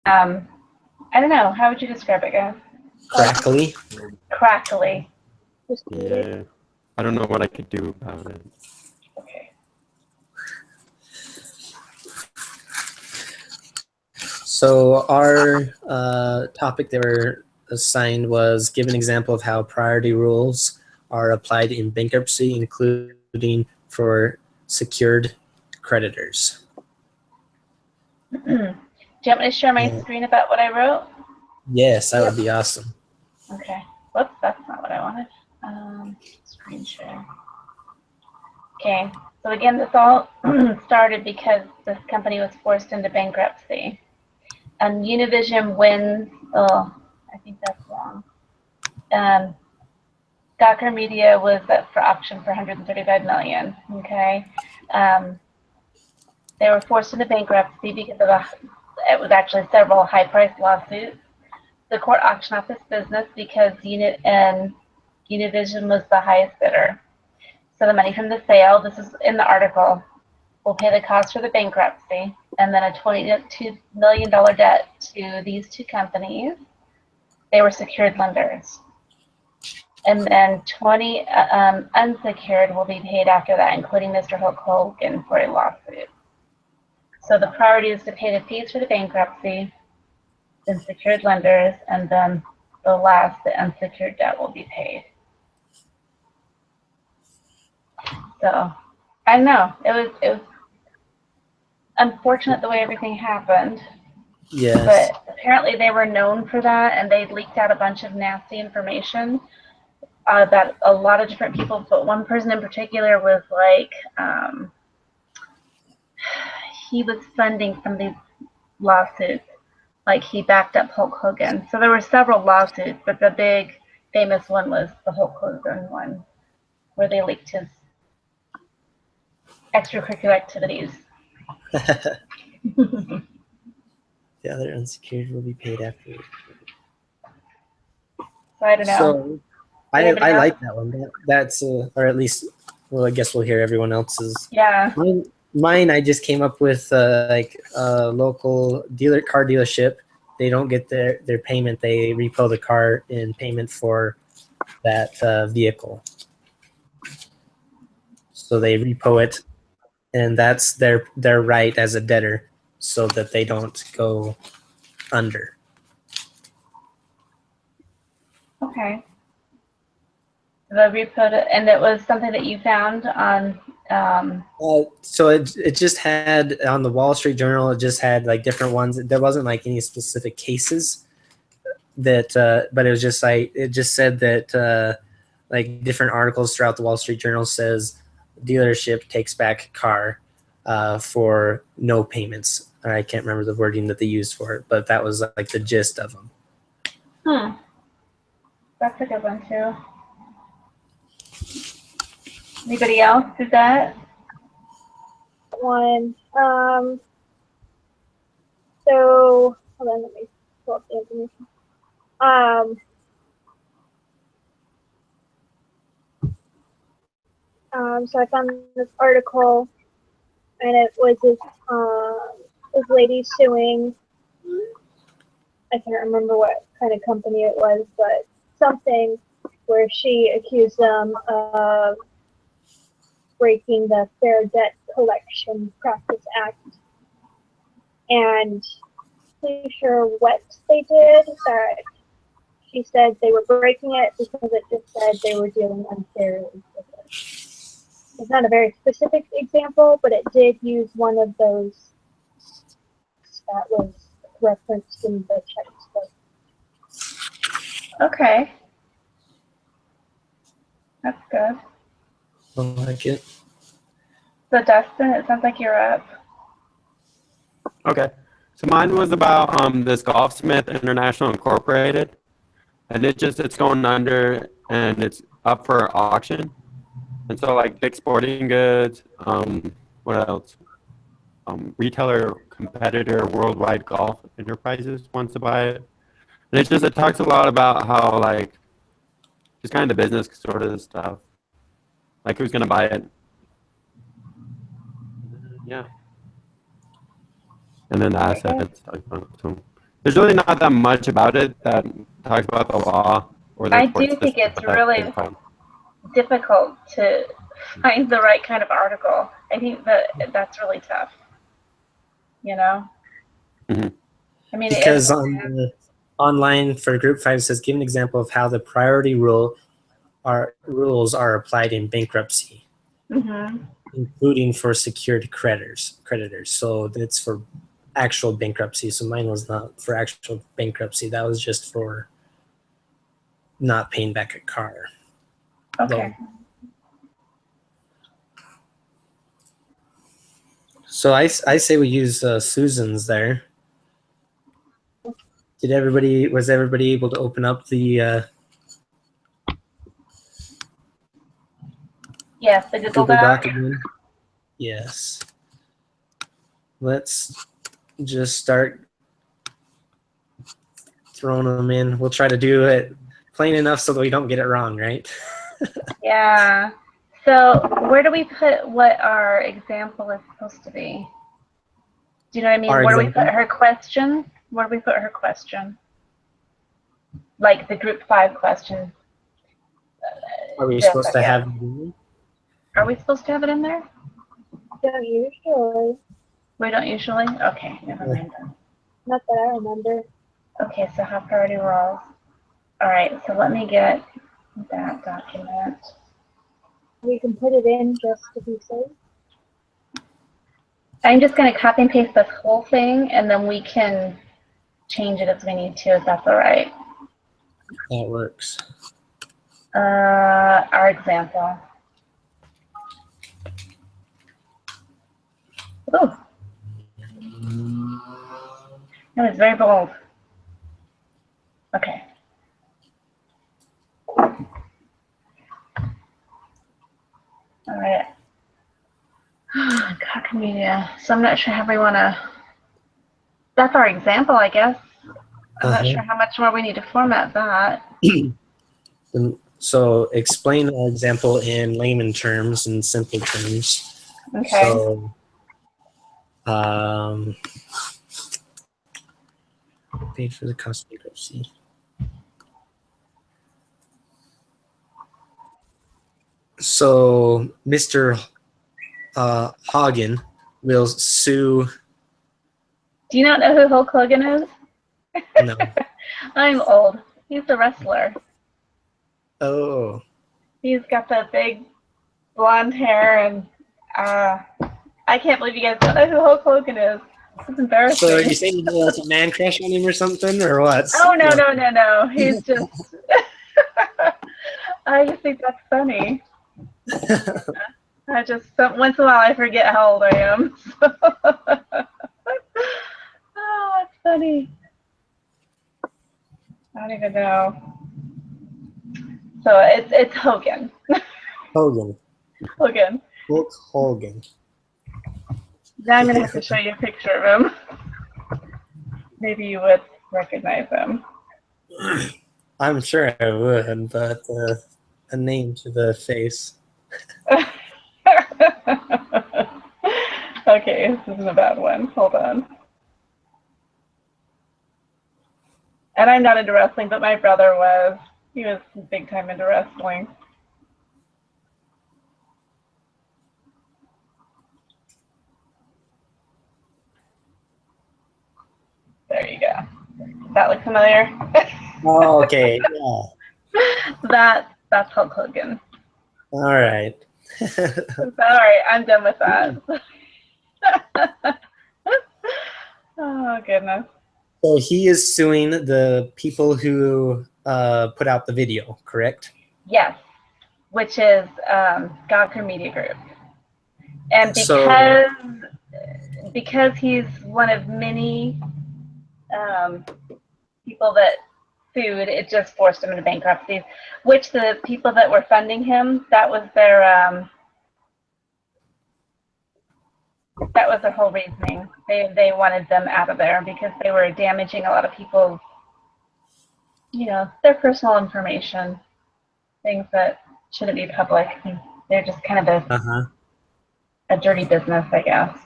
I don't know. How would you describe it, guys? Crackly. Crackly. Yeah. I don't know what I could do about it. Okay. So our topic they were assigned was give an example of how priority rules are applied in bankruptcy, including for secured creditors. Do you want me to share my screen about what I wrote? Yes, that would be awesome. Okay. Whoops, that's not what I wanted. Screen share. Okay. So again, this all started because this company was forced into bankruptcy. And Univision wins. Oh, I think that's wrong. Gawker Media was up for auction for $135 million. Okay. They were forced into bankruptcy because of it was actually several high-priced lawsuits. The court auctioned off this business because Univision was the highest bidder. So the money from the sale, this is in the article, will pay the cost for the bankruptcy and then a $22 million debt to these two companies. They were secured lenders. And then 20 unsecured will be paid after that, including Mr. Hulk Hogan for a lawsuit. So the priority is to pay the fees for the bankruptcy, then secured lenders, and then the unsecured debt will be paid. So I don't know. It was unfortunate the way everything happened. Yes. But apparently they were known for that, and they leaked out a bunch of nasty information about a lot of different people. But one person in particular was like, he was funding some of these lawsuits. Like he backed up Hulk Hogan. So there were several lawsuits, but the big famous one was the Hulk Hogan one, where they leaked his extracurricular activities. The other unsecured will be paid after. So I don't know. So I like that one. That's or at least, well, I guess we'll hear everyone else's. Yeah. Mine I just came up with like a local car dealership. They don't get their payment. They repo the car in payment for that vehicle. So they repo it, and that's their right as a debtor, so that they don't go under. Okay. The repo, and it was something that you found on. So it just had on the Wall Street Journal. It just had like different ones. There wasn't like any specific cases that, but it was just like it just said that like different articles throughout the Wall Street Journal says dealership takes back car for no payments. I can't remember the wording that they used for it, but that was like the gist of them. That's a good one too. Anybody else do that? One. So hold on, let me pull up the information. So I found this article, and it was this lady suing. I can't remember what kind of company it was, but something where she accused them of breaking the Fair Debt Collection Practice Act, and pretty sure what they did. That she said they were breaking it because it just said they were dealing unfairly with it. It's not a very specific example, but it did use one of those that was referenced in the textbook. Okay. That's good. I like it. So Dustin, it sounds like you're up. Okay. So mine was about this Golfsmith International Incorporated, and it's going under, and it's up for auction. And so like Dick's Sporting Goods, what else? Retailer competitor Worldwide Golf Enterprises wants to buy it. And it talks a lot about how like just kind of the business sort of stuff. Like who's gonna buy it? Yeah. And then the assets. So there's really not that much about it that talks about the law or the I court do think system it's that really they find. difficult to find the right kind of article. I think that that's really tough. You know? Mhm. I mean, Because on the online for Group 5 it says, give an example of how the priority rules are applied in bankruptcy, mm-hmm. including for secured creditors. So it's for actual bankruptcy. So mine was not for actual bankruptcy. That was just for not paying back a car. Okay. So I say we use Susan's there. Was everybody able to open up the Yes, the Google Google Doc. Doc again? Yes. Let's just start throwing them in. We'll try to do it plain enough so that we don't get it wrong, right? Yeah. So where do we put what our example is supposed to be? Do you know what I mean? Our Where do we example? put her question? Where do we put her question? Like the group 5 question. Are we Yes, supposed I to guess. have? Are we supposed to have it in there? Don't usually. We don't usually? Okay, never mind then. Not that I remember. Okay, so high priority roles. All right, so let me get that document. We can put it in just to be safe. I'm just going to copy and paste this whole thing, and then we can change it if we need to, if that's all right. That works. Our example. Oh, that was very bold. Okay. All right. Cock media. So I'm not sure how we want to. That's our example, I guess. I'm not sure how much more we need to format that. So explain our example in layman terms and simple terms. Okay. So, paid for the cost of bankruptcy. So Mr. Hagen will sue. Do you not know who Hulk Hogan is? No. I'm old. He's a wrestler. Oh. He's got the big blonde hair, and I can't believe you guys don't know who Hulk Hogan is. It's embarrassing. So are you saying you have like a man crush on him or something, or what? Oh, no. He's just. I just think that's funny. I just once in a while I forget how old I am. Oh, that's funny. I don't even know. So it's Hogan. Hogan. Hogan. Hulk Hogan. Now I'm gonna have to show you a picture of him. Maybe you would recognize him. I'm sure I would, but a name to the face. Okay, this isn't a bad one. Hold on. And I'm not into wrestling, but my brother was. He was big time into wrestling. There you go. Does that look familiar? Oh, okay. Yeah. That's Hulk Hogan. All right. All right, I'm done with that. Oh goodness. So he is suing the people who put out the video, correct? Yes, which is Gawker Media Group, and because he's one of many people that sued, it just forced him into bankruptcy. Which the people that were funding him, that was their whole reasoning. They wanted them out of there because they were damaging a lot of people's, their personal information, things that shouldn't be public. They're just kind of a dirty business, I guess.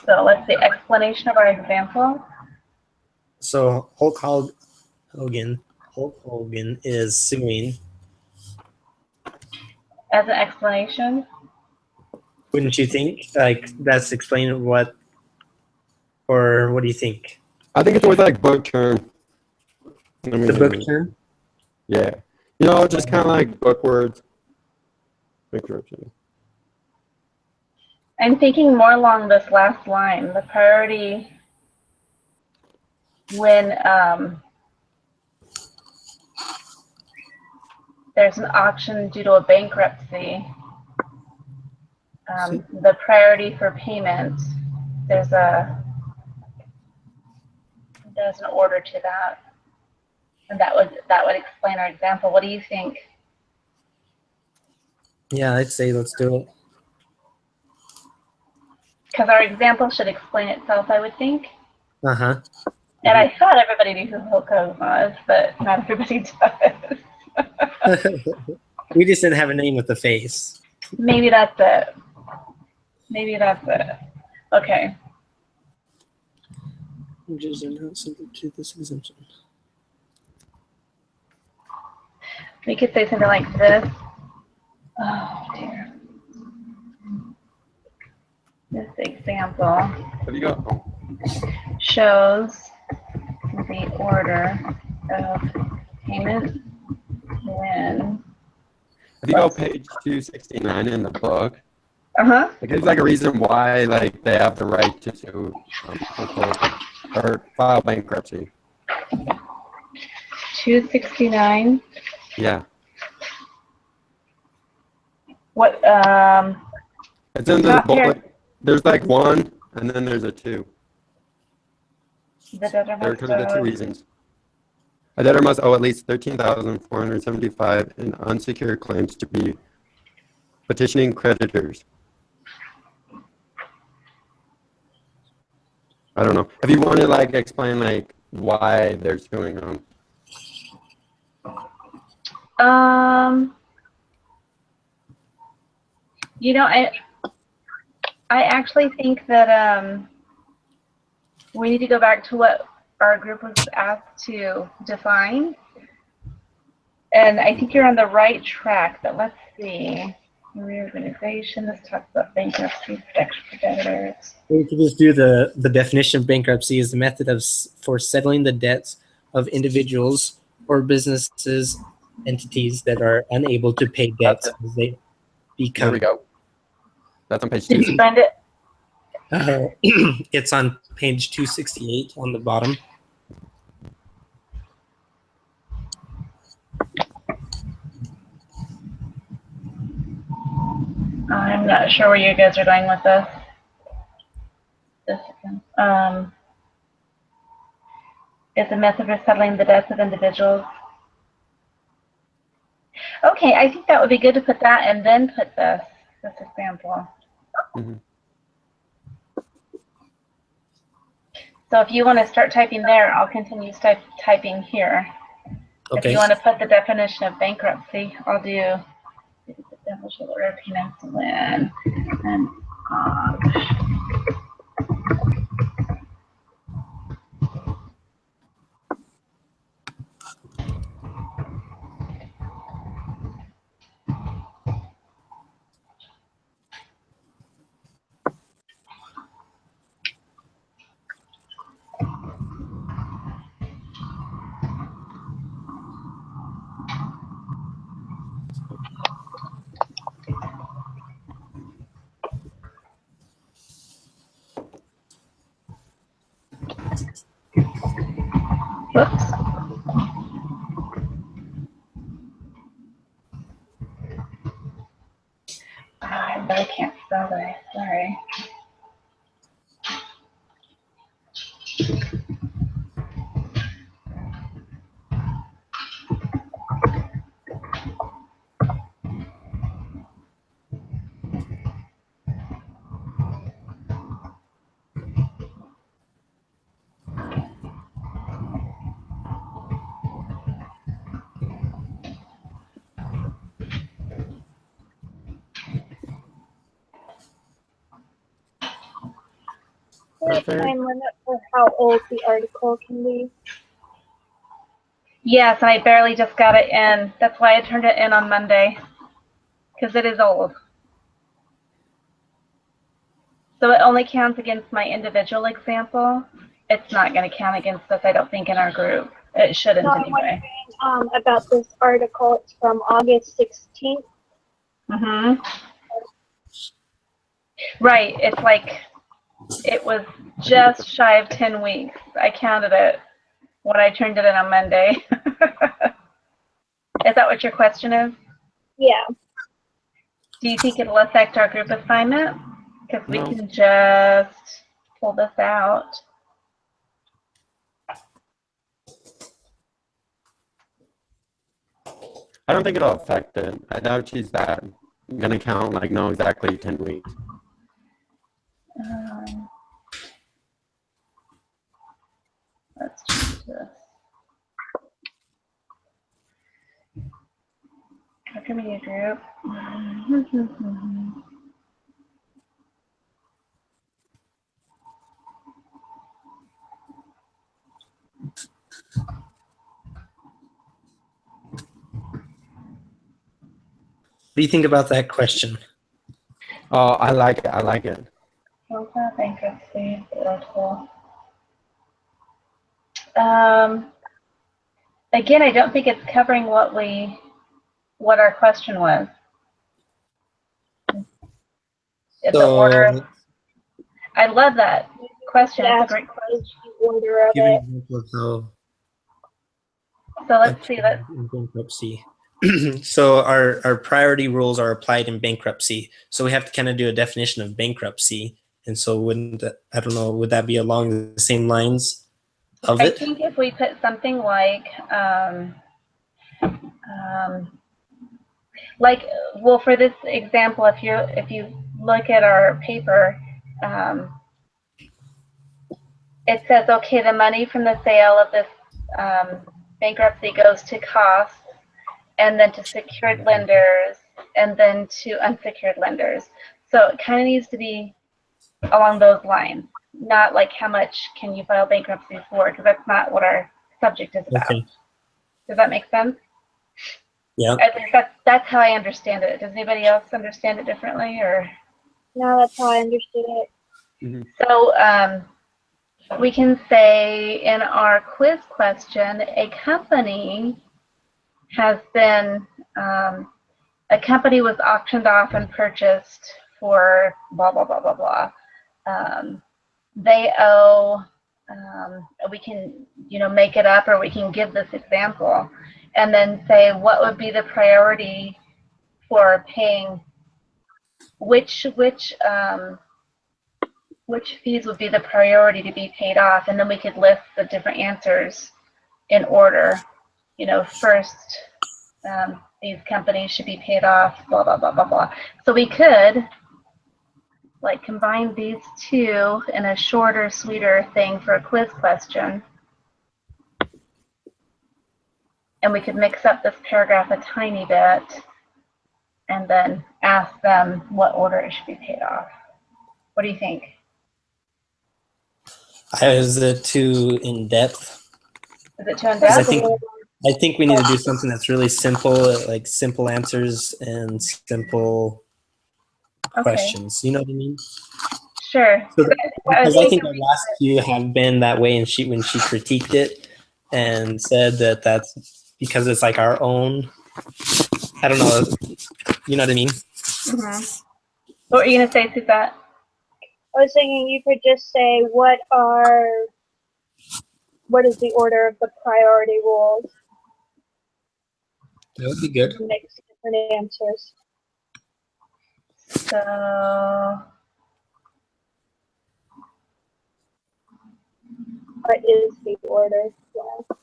So let's see, explanation of our example. So Hogan is suing. As an explanation, Wouldn't you think? Like that's explaining what, or what do you think? I think it's always like book term. The book term. Yeah. Just kind of like book words. Bankruptcy. I'm thinking more along this last line, the priority when there's an auction due to a bankruptcy, the priority for payment, there's an order to that. And that would explain our example. What do you think? Yeah, I'd say let's do it. Because our example should explain itself, I would think. Uh-huh. And I thought everybody knew who Hulk Hogan was, but not everybody does. We just didn't have a name with the face. Maybe that's it. Maybe that's it. Okay. Just not subject to this exemption. We could say something like this. Oh dear. This example Have you got? shows the order of payment when. If you go page 269 in the book, Uh-huh. it gives like a reason why like they have the right to sue or file bankruptcy. 269. Yeah. What It's in the Not here. book. There's like 1 and then there's a 2. the debtor There must are the 2 owe- reasons. A debtor must owe at least $13,475 in unsecured claims to be petitioning creditors. I don't know. If you want to like explain like why they're suing them. I actually think that we need to go back to what our group was asked to define. And I think you're on the right track, but let's see. Reorganization, this talks about bankruptcy protection for debtors. We could just do the definition of bankruptcy is the method for settling the debts of individuals or businesses, entities that are unable to pay debts as they There become. we go. That's on page Did 2. you find it? It's on page 268 on the bottom. I'm not sure where you guys are going with this. It's a method for settling the debts of individuals. Okay, I think that would be good to put that and then put this example. Mhm. So if you want to start typing there, I'll continue typing here. If Okay. you want to put the definition of bankruptcy, I'll do definition of order of payments when and whoops. I really can't spell that. Sorry. there a time limit for how old the article can be? Yes, and I barely just got it in. That's why I turned it in on Monday, because it is old. So it only counts against my individual example. It's not going to count against us, I don't think, in our group. It shouldn't No, I'm anyway. wondering about this article. It's from August 16th. Mm-hmm. Right. It's like it was just shy of 10 weeks. I counted it when I turned it in on Monday. Is that what your question is? Yeah. Do you think it'll affect our group assignment? Because we No. can just pull this out. I don't think it'll affect it. I doubt she's that gonna count like no exactly 10 weeks. Let's change this. After media group. What do you think about that question? Oh, I like it. I like it. Delta bankruptcy article. Again, I don't think it's covering what our question was. The order. I love that question. It's a great question. The order of Give an it. example of how So let's see. in bankruptcy. So our priority rules are applied in bankruptcy. So we have to kind of do a definition of bankruptcy. And so I don't know, would that be along the same lines of I it? think if we put something like, well, for this example, if you look at our paper, it says, okay, the money from the sale of this bankruptcy goes to costs, and then to secured lenders, and then to unsecured lenders. So it kind of needs to be along those lines, not like how much can you file bankruptcy for, because that's not what our subject is about. Okay. Does that make sense? Yeah. I think that's how I understand it. Does anybody else understand it differently, or? No, that's how I understood it. So we can say in our quiz question, a company has been, a company was auctioned off and purchased for blah, blah, blah, blah, blah. They owe, we can, make it up, or we can give this example and then say what would be the priority for paying, which fees would be the priority to be paid off, and then we could list the different answers in order. First, these companies should be paid off, blah, blah, blah, blah, blah. So we could combine these two in a shorter, sweeter thing for a quiz question. And we could mix up this paragraph a tiny bit and then ask them what order it should be paid off. What do you think? Is it too in depth? Is it too in 'Cause depth? I think we need to do something that's really simple, like simple answers and simple questions. You know what I mean? Sure. So because I think our last few have been that way, and when she critiqued it and said that that's because it's like our own. I don't know. You know what I mean? Mm-hmm. What were you gonna say, Suzette? I was thinking you could just say what is the order of the priority rules? That would be good. Mix different answers. So What is the order? Yeah.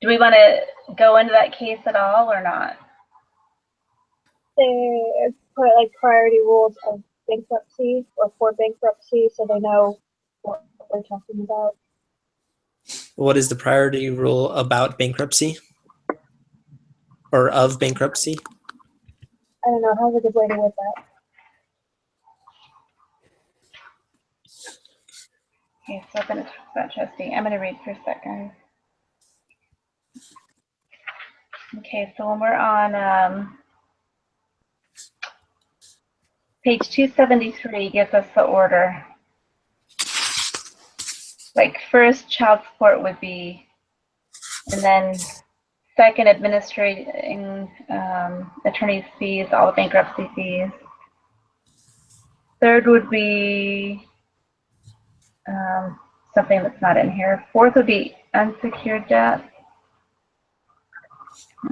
do we want to go into that case at all or not? They put priority rules of bankruptcy or for bankruptcy, so they know what we're talking about. What is the priority rule about bankruptcy or of bankruptcy? I don't know, how's a good way to word that? Okay, so I'm going to talk about trustee. I'm going to read for a second. Okay, so when we're on page 273, gives us the order. Like first, child support would be, and then second, administrating attorney's fees, all the bankruptcy fees. Third would be something that's not in here. Fourth would be unsecured debt,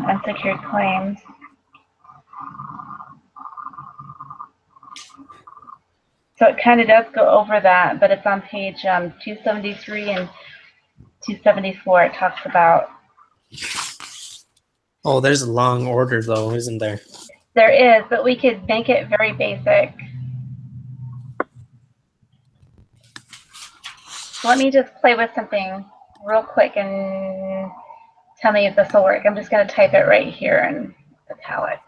unsecured claims. So it kind of does go over that, but it's on page 273 and 274. It talks about. Oh, there's a long order though, isn't there? There is, but we could make it very basic. Let me just play with something real quick and tell me if this will work. I'm just going to type it right here in italics.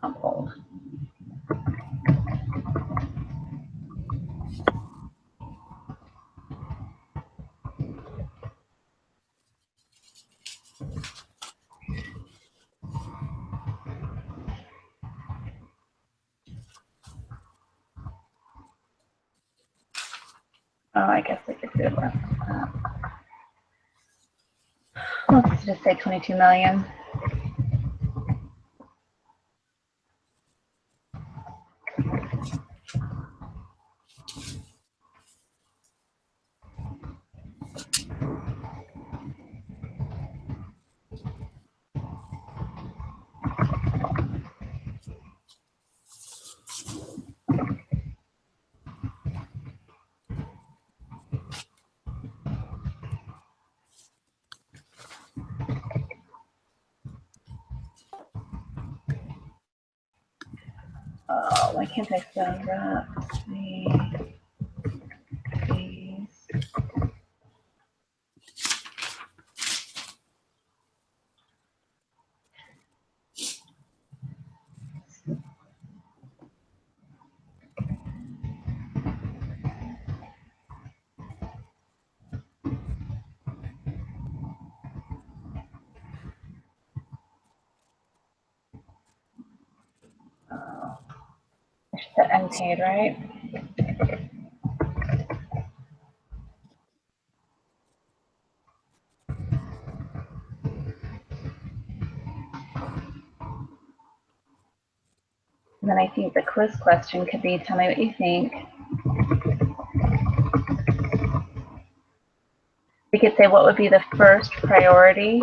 I'm old. Oh, I guess we could do it less than that. Let's just say 22 million. Oh, why can't I spell that? Please. I should set unpaid, right? And then I think the quiz question could be, tell me what you think. We could say, what would be the first priority?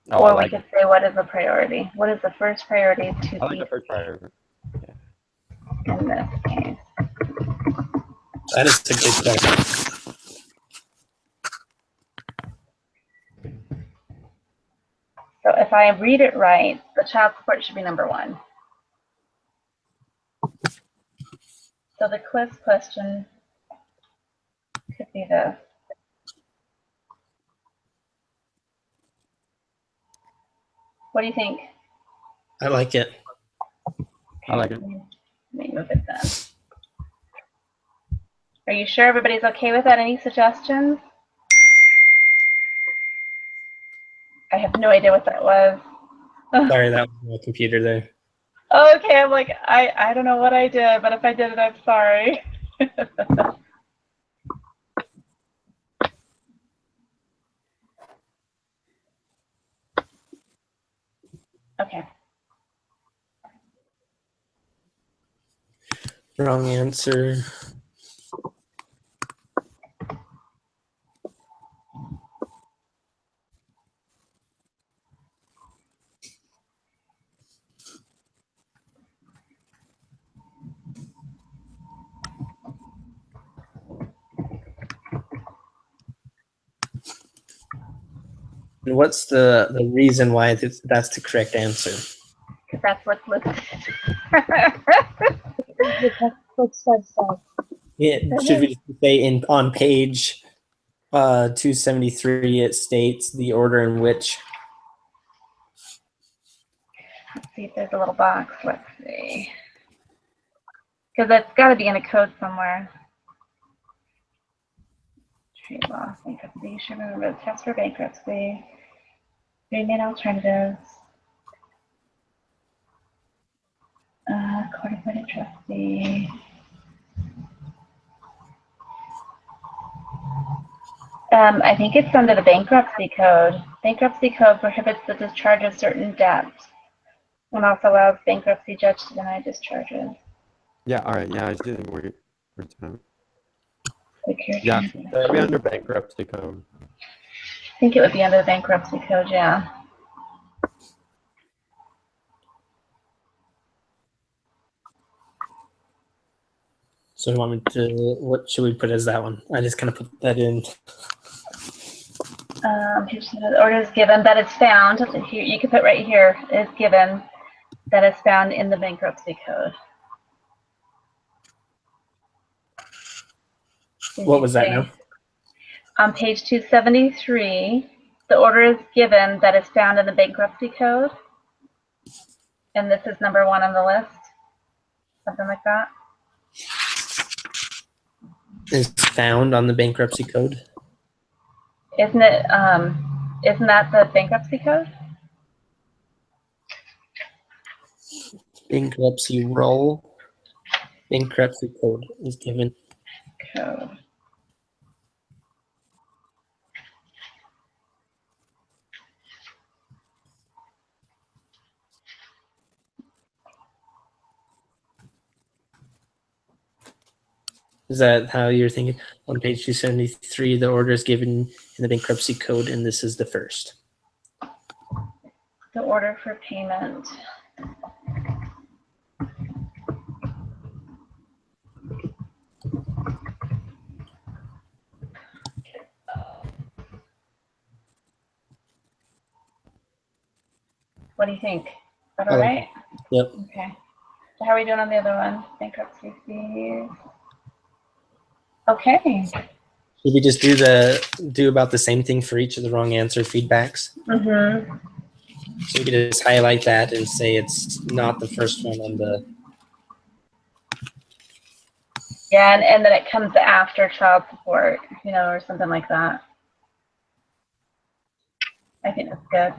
Oh, I Or we like could it. say, what is a priority? What is the first priority to I like be the first priority. in this case? That is a good question. So if I read it right, the child support should be number one. So the quiz question could be this. What do you think? I like it. I like it. Let me move it then. Are you sure everybody's okay with that? Any suggestions? I have no idea what that was. Sorry, that was my computer there. Okay, I'm like, I don't know what I did, but if I did it, I'm sorry. Okay. Wrong answer. And what's the reason why that's the correct answer? Because that's what's listed. The textbook says so. Yeah, should we just say on page 273, it states the order in which. Let's see if there's a little box. Let's see. Because that's got to be in a code somewhere. Trade loss, bankruptcy, you should remember the test for bankruptcy. Three main alternatives. Court-appointed trustee. I think it's under the bankruptcy code. Bankruptcy code prohibits the discharge of certain debts and also allows bankruptcy judge to deny discharges. Yeah, all right. Yeah, I see where it's at. Secure Yeah, transaction. that'd be under bankruptcy code. I think it would be under the bankruptcy code, yeah. So you want me to, what should we put as that one? I just kind of put that in. The order is given that is found. Here, you can put right here is given that is found in the bankruptcy code. What was that now? On page 273, the order is given that is found in the bankruptcy code. And this is number 1 on the list. Something like that. Is found on the bankruptcy code. Isn't it, isn't that the bankruptcy code? Bankruptcy roll. Bankruptcy code is given. Code. Is that how you're thinking? On page 273, the order is given in the bankruptcy code, and this is the first. The order for payment. What do you think? Is that all right? Yep. Okay. So how are we doing on the other one? Bankruptcy fees. Okay. Should we just do about the same thing for each of the wrong answer feedbacks? Mm-hmm. So we could just highlight that and say it's not the first one on the. Yeah, and then it comes after child support, you know, or something like that. I think that's good.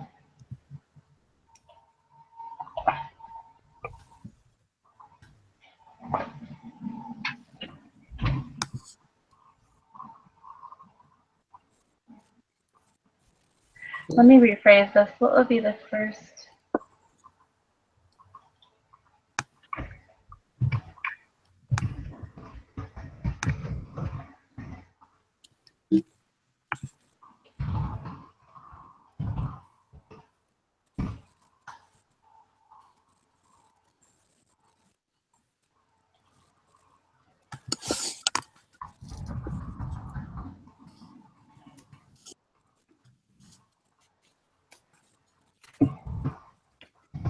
Let me rephrase this. What would be the first?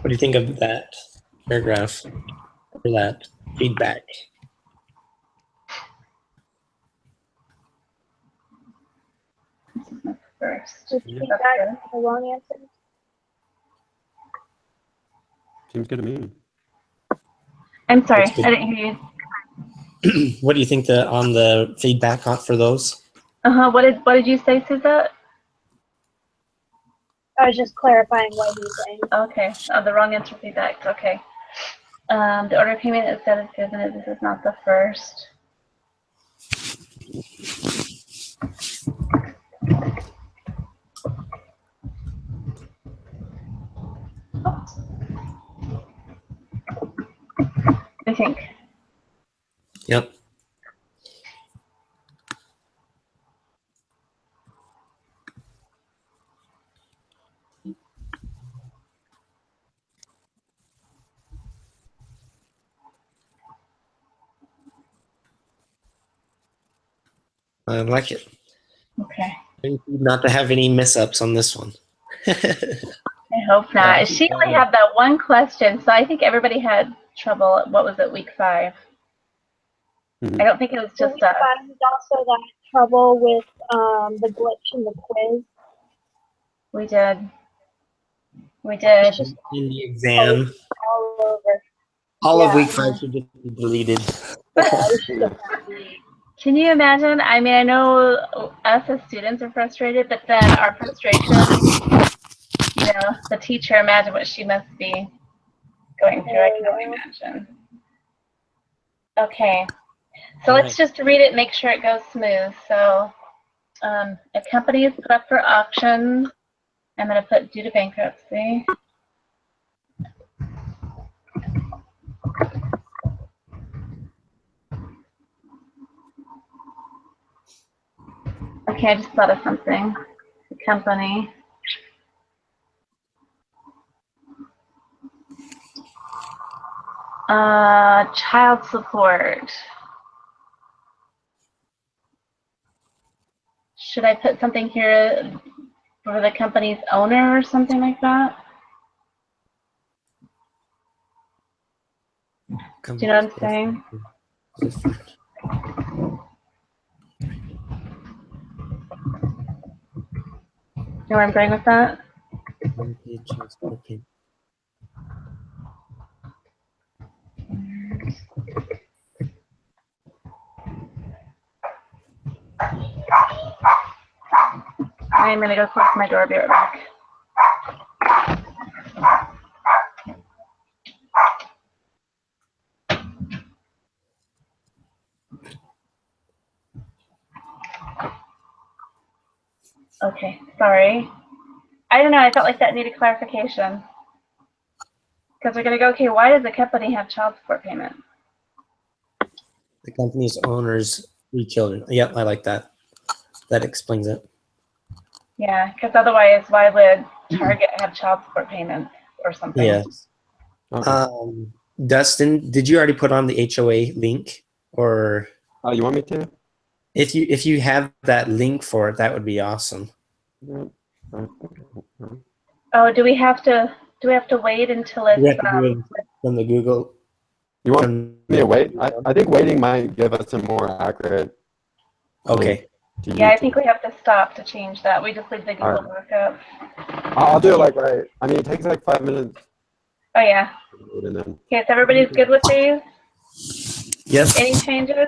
What do you think of that paragraph or that feedback? First. Just Yeah. feedback the wrong answer. Seems good to me. I'm sorry, That's good. I didn't hear you. What do you think on the feedback for those? What did you say, Suzette? I was just clarifying what he was saying. Okay, the wrong answer feedback. Okay. The order of payment is that is given. This is not the first. I think. Yep. I like it. Okay. Not to have any mess-ups on this one. I hope not. She only had that one question, so I think everybody had trouble. What was it, week 5? Mhm. I don't think it was just Week 5 is also that trouble with the glitch in the quiz. We did. We did. It's just In the exam, all over. all of Yeah. week 5 should just be deleted. We should Yeah. Can you imagine? I mean, I know us as students are frustrated, but then our frustration, the teacher, imagine what she must be going through. I can only imagine. Okay. So let's just read it, make sure it goes smooth. So a company is put up for auction. I'm going to put due to bankruptcy. Okay, I just thought of something. The company. Child support. Should I put something here for the company's owner or something like that? Do you know what I'm saying? You know where I'm going with that? I'm going to go close my door, be right back. Okay, sorry. I don't know, I felt like that needed clarification. Because we're going to go, okay, why does the company have child support payment? The company's owners, 3 children. Yep, I like that. That explains it. Yeah, because otherwise, why would Target have child support payments or something? Yeah. Okay. Dustin, did you already put on the HOA link, or Oh, you want me to? if you have that link for it, that would be awesome. Yeah. Oh, do we have to wait until it's We have to do it from the Google. You want From me to wait? I think waiting might give us a more accurate. okay. To yeah, I YouTube. think we have to stop to change that. We just leave the Google Alright. lookup. I'll do it like right. I mean, it takes like 5 minutes. Oh yeah. And then Okay, so everybody's good with these? Yep. Any changes?